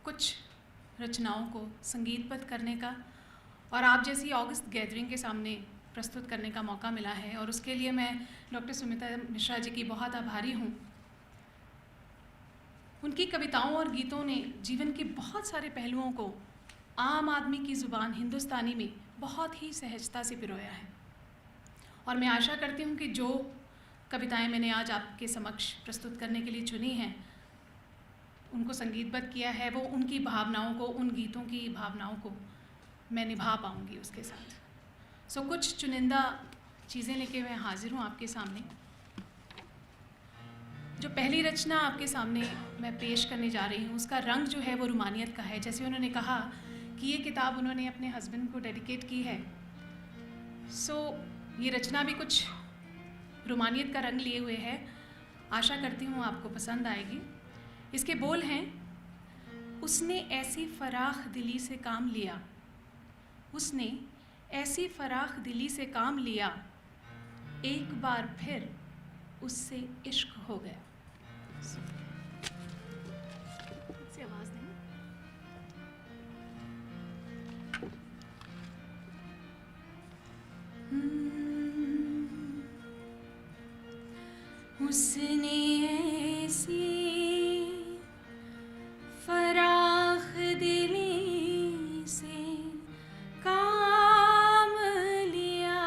कुछ रचनाओं को संगीतबद्ध करने का और आप जैसी ऑगस्ट गैदरिंग के सामने प्रस्तुत करने का मौका मिला है, और उसके लिए मैं डॉक्टर सुमिता मिश्रा जी की बहुत आभारी हूँ। उनकी कविताओं और गीतों ने जीवन के बहुत सारे पहलुओं को आम आदमी की ज़ुबान हिंदुस्तानी में बहुत ही सहजता से पिरोया है, और मैं आशा करती हूँ कि जो कविताएं मैंने आज आपके समक्ष प्रस्तुत करने के लिए चुनी हैं, उनको संगीतबद्ध किया है, वो उनकी भावनाओं को, उन गीतों की भावनाओं को मैं निभा पाऊँगी उसके साथ। सो कुछ चुनिंदा चीज़ें लेके मैं हाजिर हूँ आपके सामने। जो पहली रचना आपके सामने मैं पेश करने जा रही हूँ, उसका रंग जो है वो रूमानियत का है। जैसे उन्होंने कहा कि ये किताब उन्होंने अपने हस्बैंड को डेडिकेट की है, सो ये रचना भी कुछ रूमानियत का रंग लिए हुए है। आशा करती हूँ आपको पसंद आएगी। इसके बोल हैं, उसने ऐसी फराख दिली से काम लिया, उसने ऐसी फराख दिली से काम लिया, एक बार फिर उससे इश्क हो गया। से आवाज़ नहीं। उसने ऐसी फराख दिली से काम लिया,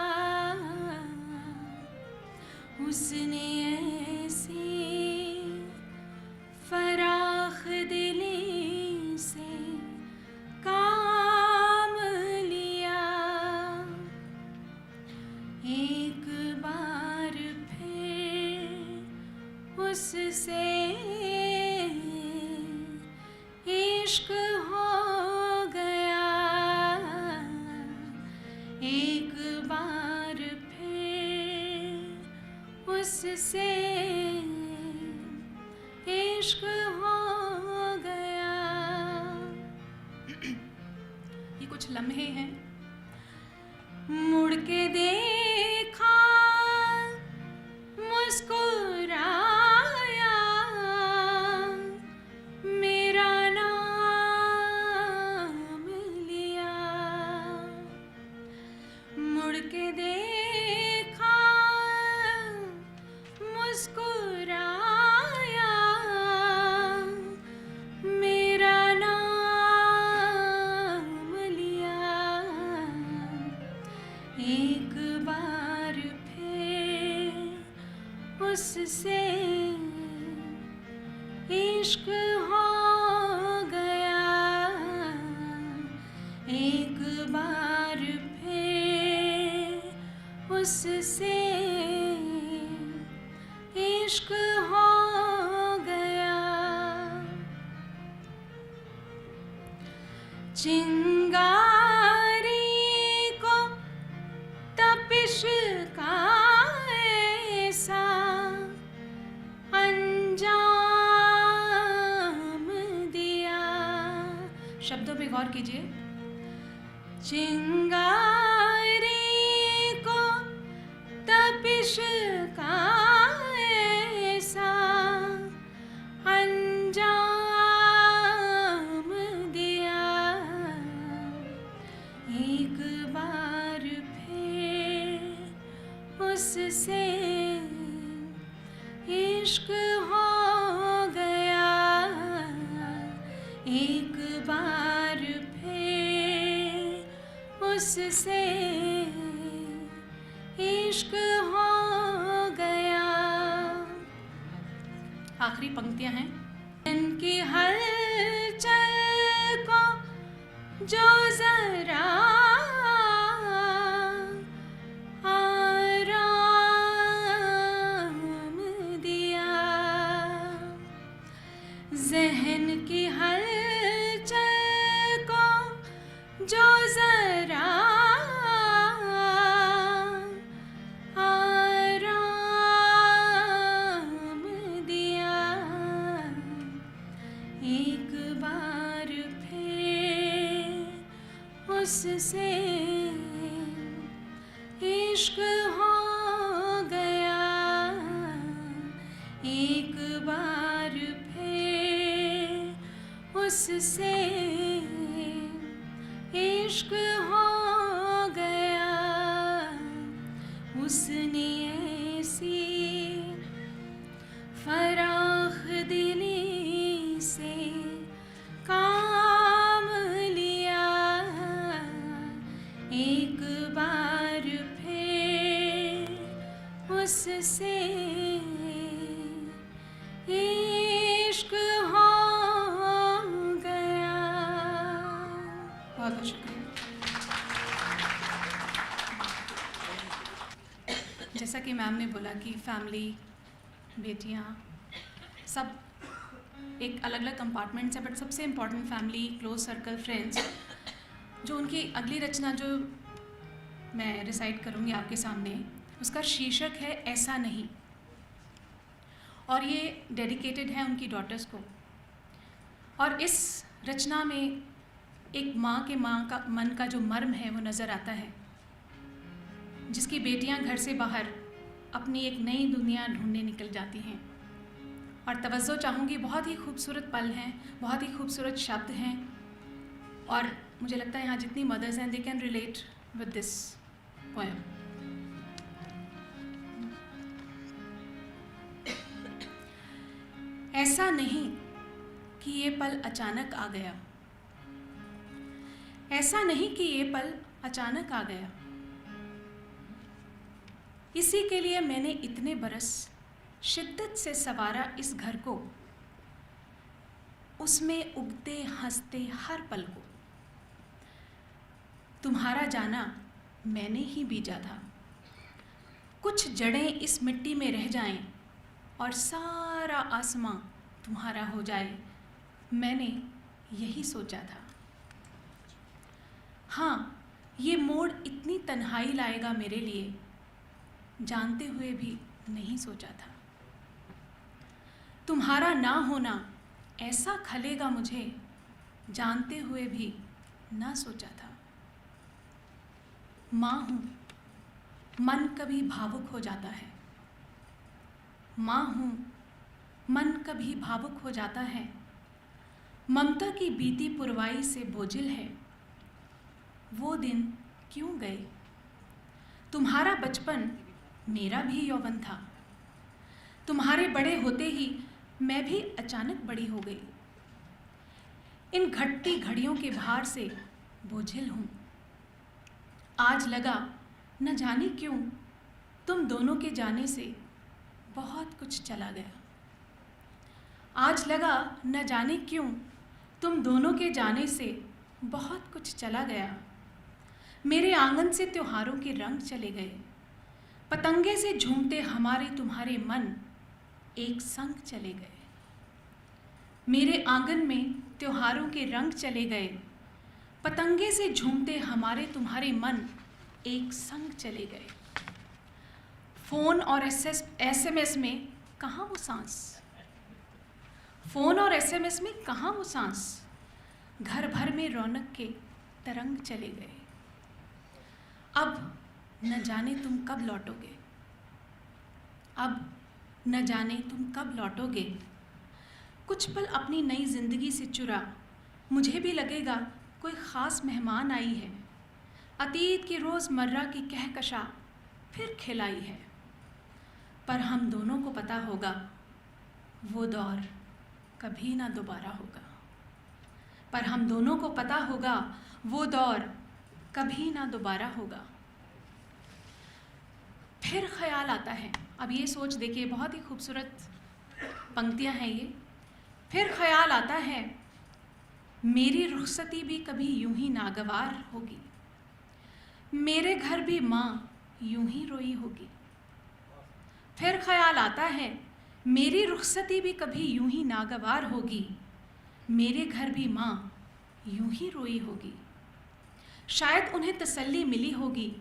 उसने ऐसी फराख दिली से काम लिया, एक बार फिर उससे इश्क हो गया, एक बार फिर उससे इश्क हो गया। ये कुछ लम्हे हैं। मुड़ के देखा, मुस्कुराया, मेरा नाम लिया, मुड़ के देखा, मुस्कुराया, मेरा नाम लिया, एक बार फिर उससे इश्क हो गया, एक बार फिर उससे इश्क हो गया। चिंगारी को तपिश का ऐसा अंजाम दिया। शब्दों पे गौर कीजिए। चिंगारी को तपिश का ऐसा अंजाम दिया, एक बार फिर उससे इश्क हो गया, एक बार फिर उससे इश्क हो गया। आखिरी पंक्तियां हैं। इनकी हलचल को जो जरा आराम दिया, ज़हन की हलचल को जो जरा आराम दिया, एक बार फिर उससे इश्क हो गया, एक बार फिर उससे उससे इश्क हो गया, उसने ऐसी फराख दिली से काम लिया, एक बार फिर उससे इश्क हो गया। बहुत बहुत शुक्रिया। जैसा कि मैम ने बोला कि फैमिली, बेटियाँ, सब एक अलग अलग कंपार्टमेंट्स है, बट सबसे important family, close circle, friends. जो उनकी अगली रचना जो मैं रिसाइट करूँगी आपके सामने, उसका शीर्षक है ऐसा नहीं, और ये डेडिकेटेड है उनकी डॉटर्स को। और इस रचना में एक माँ के मन का जो मर्म है वो नज़र आता है, जिसकी बेटियां घर से बाहर अपनी एक नई दुनिया ढूंढने निकल जाती हैं। और तवज्जो चाहूँगी, बहुत ही खूबसूरत पल हैं, बहुत ही खूबसूरत शब्द हैं, और मुझे लगता है यहाँ जितनी मदर्स हैं they can relate with this poem. ऐसा नहीं कि ये पल अचानक आ गया, ऐसा नहीं कि ये पल अचानक आ गया, इसी के लिए मैंने इतने बरस शिद्दत से सवारा इस घर को, उसमें उगते हंसते हर पल को। तुम्हारा जाना मैंने ही बीजा था, कुछ जड़ें इस मिट्टी में रह जाएं और सारा आसमां तुम्हारा हो जाए, मैंने यही सोचा था। हाँ, ये मोड़ इतनी तन्हाई लाएगा मेरे लिए, जानते हुए भी नहीं सोचा था। तुम्हारा ना होना ऐसा खलेगा मुझे, जानते हुए भी ना सोचा था। माँ हूँ, मन कभी भावुक हो जाता है। माँ हूँ, मन कभी भावुक हो जाता है। ममता की बीती पुरवाई से बोझिल है, वो दिन क्यों गए। तुम्हारा बचपन मेरा भी यौवन था, तुम्हारे बड़े होते ही मैं भी अचानक बड़ी हो गई। इन घटती घड़ियों के भार से बोझिल हूँ। आज लगा न जाने क्यों तुम दोनों के जाने से बहुत कुछ चला गया। आज लगा न जाने क्यों तुम दोनों के जाने से बहुत कुछ चला गया। मेरे आंगन से त्योहारों के रंग चले गए, पतंगे से झूमते हमारे तुम्हारे मन एक संग चले गए। मेरे आंगन में त्योहारों के रंग चले गए, पतंगे से झूमते हमारे तुम्हारे मन एक संग चले गए। फ़ोन और SMS में कहाँ वो सांस, फ़ोन और SMS में कहाँ वो सांस, घर भर में रौनक के तरंग चले गए। अब न जाने तुम कब लौटोगे, अब न जाने तुम कब लौटोगे। कुछ पल अपनी नई ज़िंदगी से चुरा, मुझे भी लगेगा कोई ख़ास मेहमान आई है। अतीत की रोज़मर्रा की कहकशा फिर खिलाई है, पर हम दोनों को पता होगा वो दौर कभी ना दोबारा होगा। पर हम दोनों को पता होगा वो दौर कभी ना दोबारा होगा। फिर ख्याल आता है, अब ये सोच देखिए, बहुत ही खूबसूरत पंक्तियाँ हैं ये। फिर ख्याल आता है मेरी रुखसती भी कभी यूं ही नागवार होगी, मेरे घर भी माँ यूं ही रोई होगी। फिर ख्याल आता है मेरी रुखसती भी कभी यूं ही नागवार होगी, मेरे घर भी माँ यूं ही रोई होगी। शायद उन्हें तसल्ली मिली होगी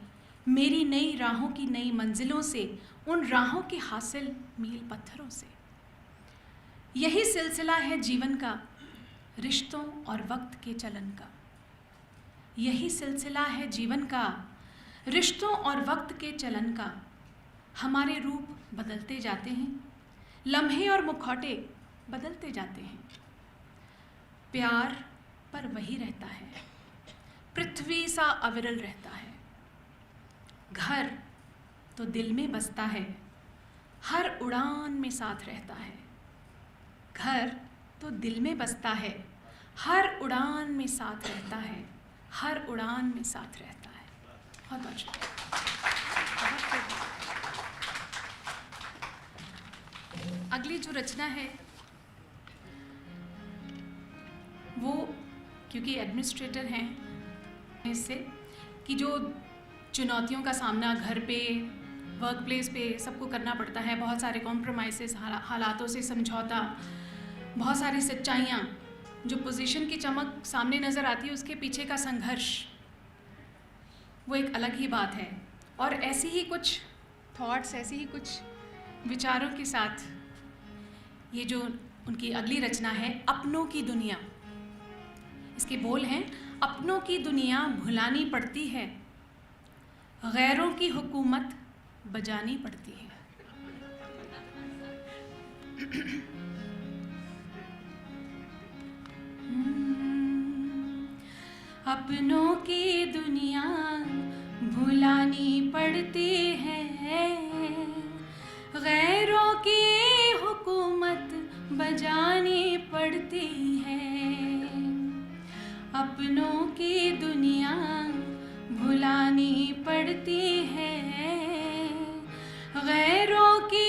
मेरी नई राहों की नई मंजिलों से, उन राहों के हासिल मील पत्थरों से। यही सिलसिला है जीवन का, रिश्तों और वक्त के चलन का। यही सिलसिला है जीवन का, रिश्तों और वक्त के चलन का। हमारे रूप बदलते जाते हैं, लम्हे और मुखौटे बदलते जाते हैं। प्यार पर वही रहता है, पृथ्वी सा अविरल रहता है। घर तो दिल में बसता है, हर उड़ान में साथ रहता है। घर तो दिल में बसता है, हर उड़ान में साथ रहता है, हर उड़ान में साथ रहता है। बहुत बहुत शुक्रिया। अगली जो रचना है वो, क्योंकि एडमिनिस्ट्रेटर हैं, इससे कि जो चुनौतियों का सामना घर पे, वर्क प्लेस पे सबको करना पड़ता है, बहुत सारे कॉम्प्रोमाइज़, हालातों से समझौता, बहुत सारी सच्चाइयाँ, जो पोजीशन की चमक सामने नज़र आती है उसके पीछे का संघर्ष, वो एक अलग ही बात है। और ऐसी ही कुछ थॉट्स, ऐसी ही कुछ विचारों के साथ ये जो उनकी अगली रचना है, अपनों की दुनिया। इसके बोल हैं, अपनों की दुनिया भुलानी पड़ती है, गैरों की हुकूमत बजानी पड़ती है। अपनों की दुनिया भुलानी पड़ती है, गैरों की हुकूमत बजानी पड़ती है। अपनों की दुनिया भुलानी पड़ती है, गैरों की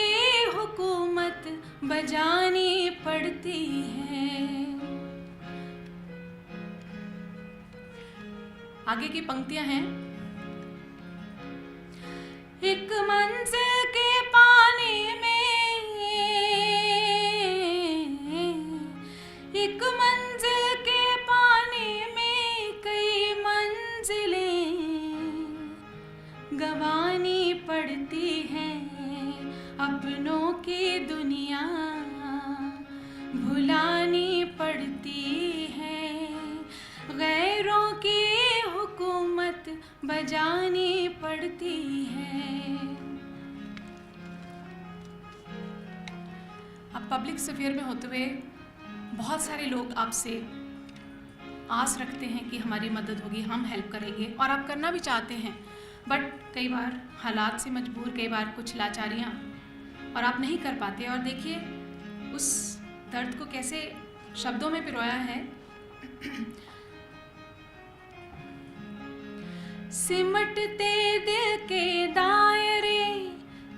हुकूमत बजानी पड़ती है। आगे की पंक्तियां हैं, एक मंजिल के पानी में, एक मंजिल के पानी में कई मंजिलें गंवानी पड़ती हैं। अपनों की दुनिया भुलानी पड़ती है, गैरों की हुकूमत बजानी पड़ती है। अब पब्लिक स्फीयर में होते हुए बहुत सारे लोग आपसे आस रखते हैं कि हमारी मदद होगी, हम हेल्प करेंगे, और आप करना भी चाहते हैं, बट कई बार हालात से मजबूर, कई बार कुछ लाचारियाँ, और आप नहीं कर पाते। और देखिए उस दर्द को कैसे शब्दों में पिरोया है। सिमटते दिल के दायरे,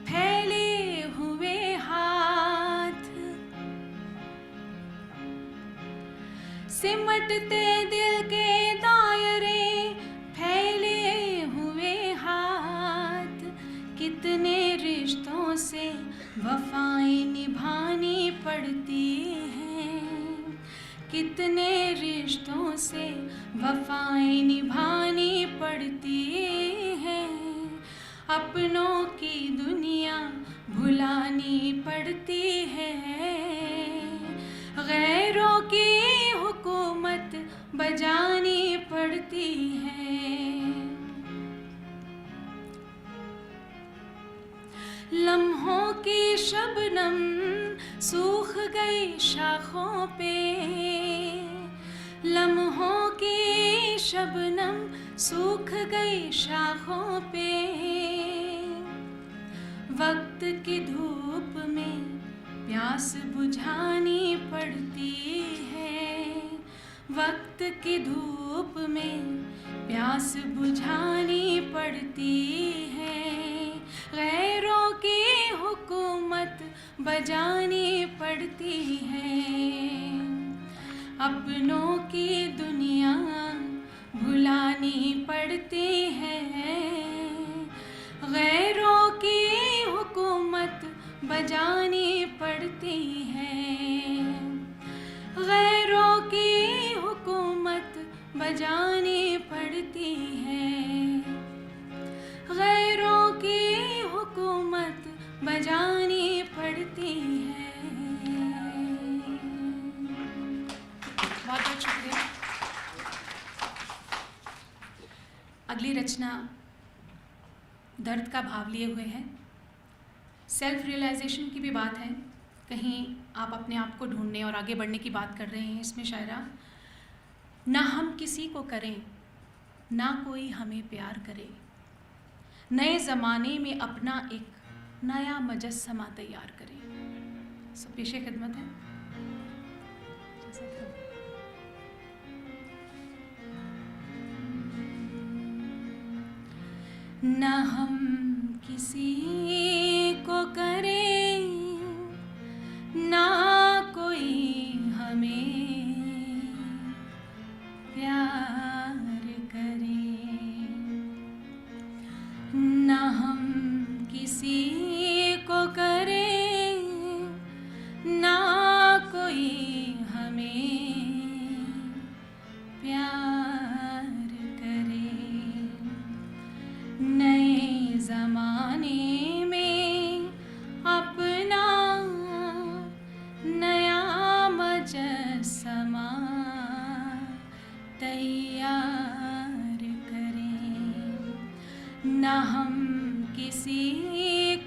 फैले हुए हाथ, सिमटते दिल के दायरे, फैले हुए हाथ, कितने रिश्तों से वफाएं निभानी पड़ती हैं, कितने रिश्तों से वफाएं निभानी पड़ती हैं। अपनों की दुनिया भुलानी पड़ती है, गैरों की हुकूमत बजानी पड़ती है। लम्हों की शबनम सूख गई शाखों पे, लम्हों की शबनम सूख गई शाखों पे, वक्त की धूप में प्यास बुझानी पड़ती है, वक्त की धूप में प्यास बुझानी पड़ती है। गैरों की हुकूमत बजानी पड़ती है, अपनों की दुनिया भुलानी पड़ती है, गैरों की हुकूमत बजानी पड़ती है, गैरों की हुकूमत बजानी पड़ती है, गैरों की हुकूमत बजानी पड़ती है। बहुत बहुत शुक्रिया। अगली रचना दर्द का भाव लिए हुए है। सेल्फ रियलाइजेशन की भी बात है, कहीं आप अपने आप को ढूंढने और आगे बढ़ने की बात कर रहे हैं इसमें शायरा। ना हम किसी को करें, ना कोई हमें प्यार करे। नए ज़माने में अपना एक नया मुजस्समा तैयार करें। सो पेशे खिदमत है। न हम किसी को करें, ना कोई हमें प्यार करे। न हम किसी को करें, ना कोई हमें प्यार करे। नए ज़माने में अपना नया मुजस्समा तैयार करें। न हम किसी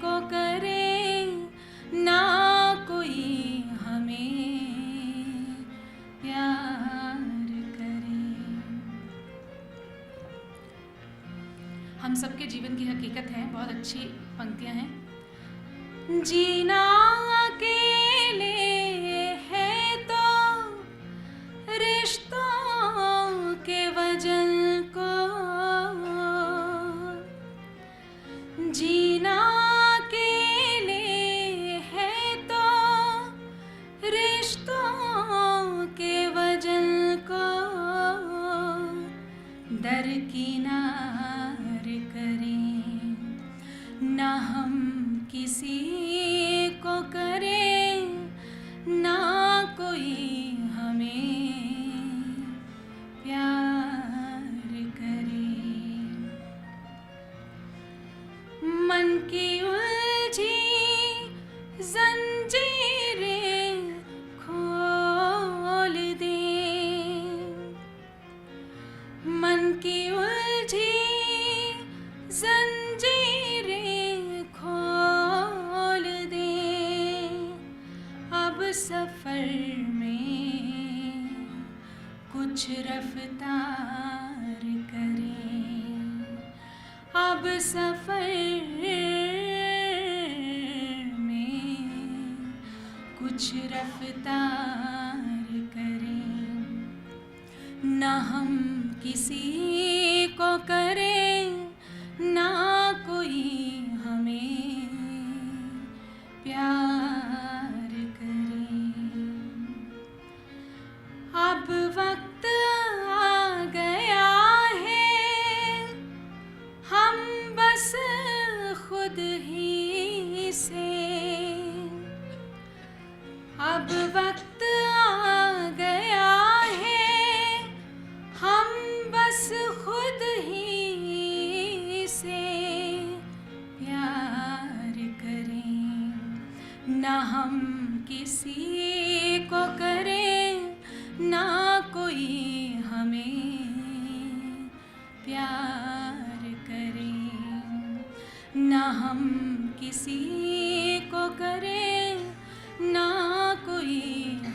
को करें, ना कोई हमें प्यार करे। हम सबके जीवन की हकीकत है, बहुत अच्छी पंक्तियां हैं। जीना अकेले है तो रिश्तों के वजन को, जीना अकेले है तो रिश्तों के वजन को दरकिनार करें। न हम किसी को करें, ना कोई हमें प्यार करे। मन की उलझी जंजीरें खोल दें, मन की उलझी जंजीरें खोल दें। अब सफ़र में कुछ रफ्तार करें, अब सफ़र में कुछ रफ्तार करें। न हम किसी को करें, ना कोई हमें प्यार करे। अब वक्त आ गया है, हम बस खुद ही से। अब वक्त आ गया है, हम बस खुद ही से प्यार करें। ना हम किसी को करें, ना कोई हमें प्यार करे। ना हम किसी को करें, ना कोई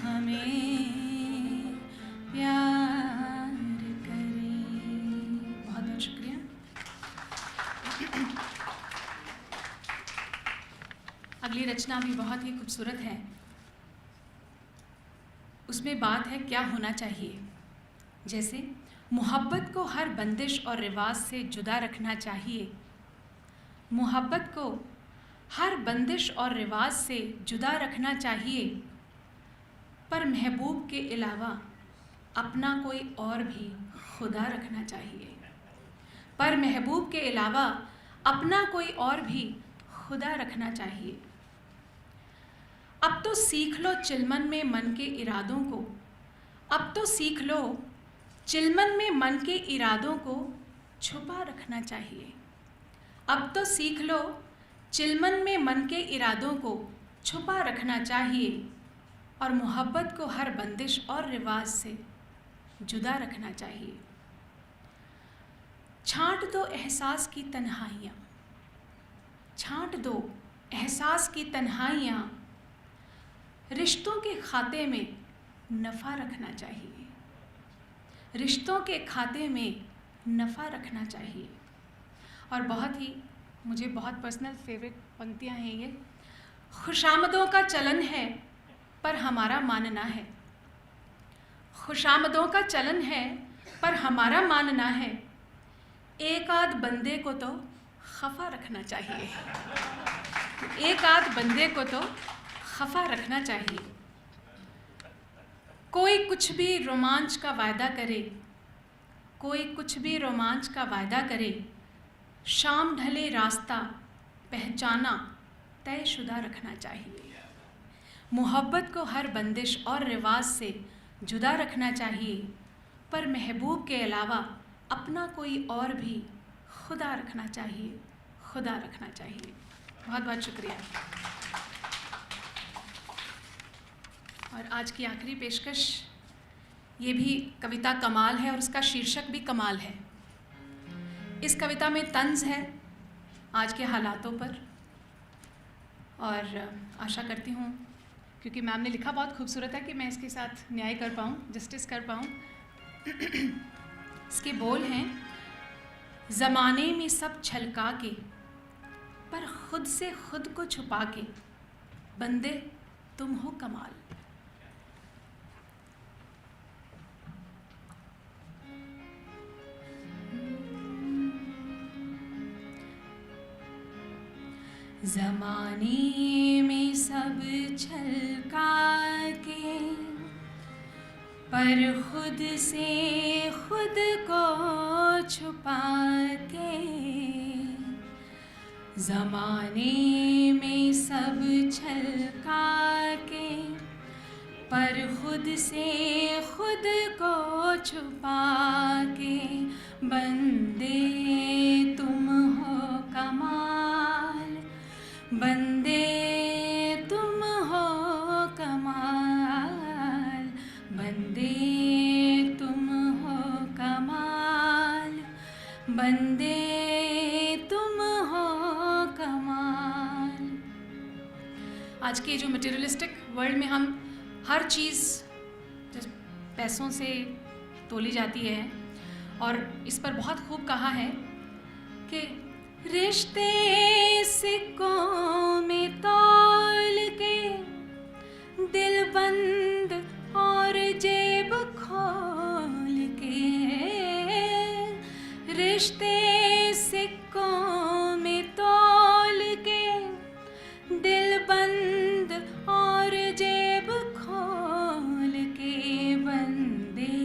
हमें प्यार करे। बहुत बहुत शुक्रिया। अगली रचना भी बहुत ही खूबसूरत है। उसमें बात है क्या होना चाहिए। जैसे मोहब्बत को हर बंदिश और रिवाज से जुदा रखना चाहिए। मोहब्बत को हर बंदिश और रिवाज से जुदा रखना चाहिए, पर महबूब के अलावा अपना कोई और भी खुदा रखना चाहिए। पर महबूब के अलावा अपना कोई और भी खुदा रखना चाहिए। अब तो सीख लो चिलमन में मन के इरादों को, अब तो सीख लो चिलमन में मन के इरादों को छुपा रखना चाहिए। अब तो सीख लो चिलमन में मन के इरादों को छुपा रखना चाहिए, और मोहब्बत को हर बंदिश और रिवाज से जुदा रखना चाहिए। छांट दो एहसास की तन्हाइयाँ, छांट दो एहसास की तन्हाइयाँ, रिश्तों के खाते में नफ़ा रखना चाहिए। रिश्तों के खाते में नफ़ा रखना चाहिए। और बहुत ही मुझे बहुत पर्सनल फेवरेट पंक्तियाँ हैं ये। खुशामदों का चलन है पर हमारा मानना है, खुशामदों का चलन है पर हमारा मानना है, एक आध बंदे को तो खफा रखना चाहिए, एक आध बंदे को तो खफा रखना चाहिए। कोई कुछ भी रोमांच का वायदा करे, कोई कुछ भी रोमांच का वायदा करे, शाम ढले रास्ता पहचाना तयशुदा रखना चाहिए। मोहब्बत को हर बंदिश और रिवाज से जुदा रखना चाहिए, पर महबूब के अलावा अपना कोई और भी खुदा रखना चाहिए, खुदा रखना चाहिए। बहुत बहुत शुक्रिया। और आज की आखिरी पेशकश, ये भी कविता कमाल है और उसका शीर्षक भी कमाल है। इस कविता में तंज है आज के हालातों पर, और आशा करती हूँ क्योंकि मैम ने लिखा बहुत खूबसूरत है कि मैं इसके साथ न्याय कर पाऊँ, जस्टिस कर पाऊँ। इसके बोल हैं, ज़माने में सब छलका के पर खुद से खुद को छुपा के, बंदे तुम हो कमाल। ज़माने में सब छलका के पर खुद से खुद को छुपा के, ज़माने में सब छलका के पर खुद से खुद को छुपा के, बंदे तुम हो कमाल, बंदे तुम हो कमाल, बंदे तुम हो कमाल, बंदे तुम हो कमाल। आज के जो मटेरियलिस्टिक वर्ल्ड में हम हर चीज़ पैसों से तोली जाती है, और इस पर बहुत खूब कहा है कि रिश्ते सिक्कों में तौल के, दिल बंद और जेब खोल के, रिश्ते सिक्कों में तौल के, दिल बंद और जेब खोल के, बंदे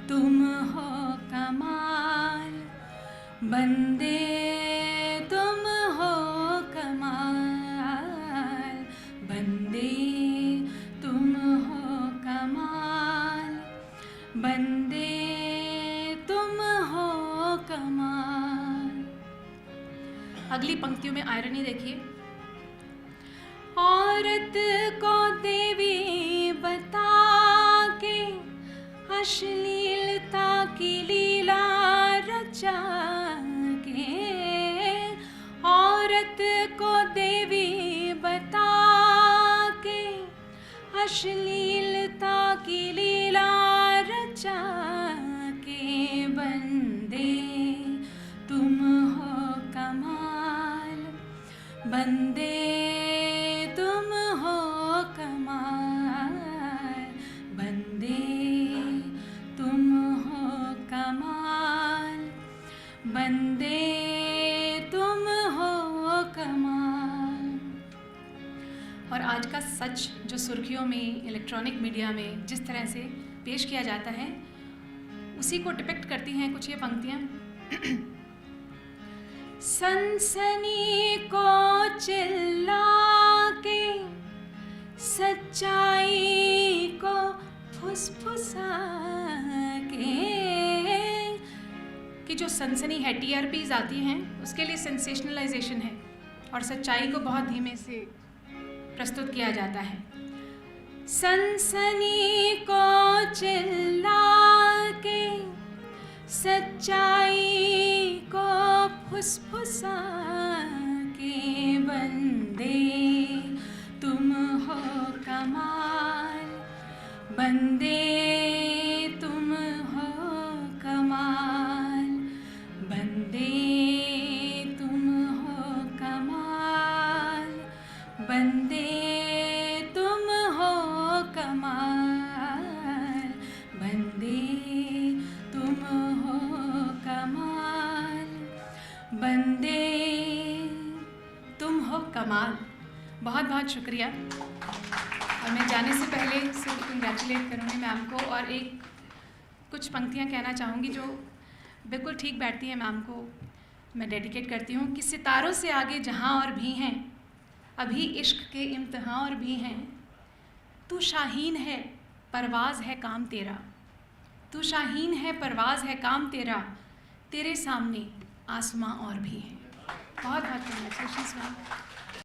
तुम हो कमाल, बंदे तुम हो कमाल, बंदे तुम हो कमाल, बंदे तुम हो कमाल। अगली पंक्तियों में आयरनी देखिए। औरत को देवी बता के, अश्लीलता की लीला रचा के, औरत को देवी बता के, अश्लीलता की लीला रचा के, बंदे तुम हो कमाल, बंदे तुम हो कमाल, बंदे तुम हो कमाल, बंदे तुम हो कमाल। और आज का सच जो सुर्खियों में, इलेक्ट्रॉनिक मीडिया में जिस तरह से पेश किया जाता है, उसी को डिपिक्ट करती हैं कुछ ये पंक्तियाँ। सनसनी को चिल्ला के, सच्चाई को फुसफुसा के, कि जो सनसनी है, TRPs आती हैं, उसके लिए सेंसेशनलाइजेशन है और सच्चाई को बहुत धीमे से प्रस्तुत किया जाता है। सनसनी को चिल्ला के, सच्चाई को फुसफुसा के, बंदे तुम हो कमाल, बंदे तुम हो बहुत शुक्रिया। और मैं जाने से पहले सिर्फ कंग्रेचुलेट करूँगी मैम को, और कुछ पंक्तियाँ कहना चाहूँगी जो बिल्कुल ठीक बैठती हैं मैम को। मैं डेडिकेट करती हूँ कि सितारों से आगे जहाँ और भी हैं, अभी इश्क के इम्तिहान और भी हैं। तू शाहीन है, परवाज़ है काम तेरा। तू शाहीन है, परवाज़ है काम तेरा। तेरे सामने आसमां और भी हैं। बहुत बहुत कंग्रेचुलेशंस मैम।